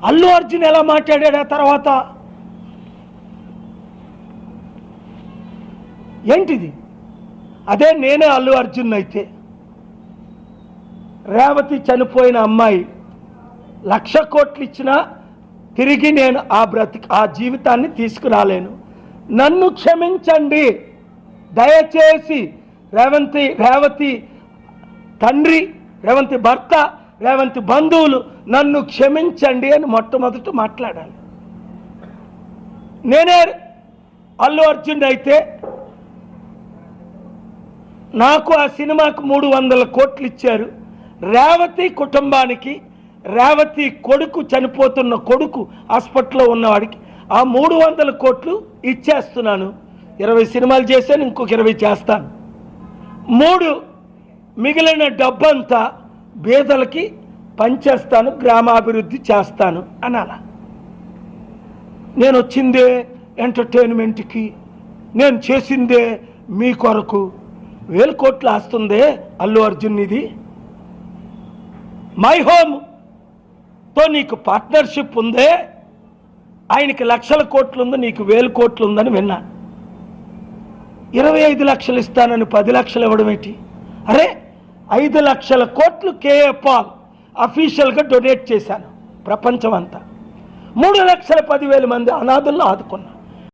అల్లు అర్జున్ ఎలా మాట్లాడాడు ఆ తర్వాత? ఏంటిది? అదే నేనే అల్లు అర్జున్ అయితే, రేవతి చనిపోయిన అమ్మాయి 1,00,000 కోట్లు ఇచ్చినా తిరిగి నేను ఆ జీవితాన్ని తీసుకురాలేను. నన్ను క్షమించండి దయచేసి. రేవతి తండ్రి, రేవతి భర్త, రేవతి బంధువులు నన్ను క్షమించండి అని మొట్టమొదట మాట్లాడాలి. నేనే అల్లు అర్జున్ అయితే నాకు ఆ సినిమాకు 300 కోట్లు ఇచ్చారు. రేవతి కుటుంబానికి, రేవతి కొడుకు, చనిపోతున్న కొడుకు హాస్పిటల్లో ఉన్నవాడికి ఆ 300 కోట్లు ఇచ్చేస్తున్నాను. 20 సినిమాలు చేశాను, ఇంకొక 20 చేస్తాను. 3 మిగిలిన డబ్బంతా పేదలకి పంచేస్తాను, గ్రామాభివృద్ధి చేస్తాను అనాల. నేను వచ్చిందే ఎంటర్టైన్మెంట్కి, నేను చేసిందే మీ కొరకు. 1000 కోట్లు ఆస్తుందే అల్లు అర్జున్. ఇది మై హోమ్తో నీకు పార్ట్నర్షిప్ ఉందే, ఆయనకి 1,00,000 కోట్లు ఉంది, నీకు 1000 కోట్లు ఉందని విన్నాను. 25 లక్షలు ఇస్తానని 10 లక్షలు ఇవ్వడం ఏంటి? అరే 5 లక్షల కోట్లు కేఏ పాల్ అఫీషియల్గా డొనేట్ చేశాను ప్రపంచం అంతా. 3,10,000 మంది అనాథులను ఆదుకున్నాను.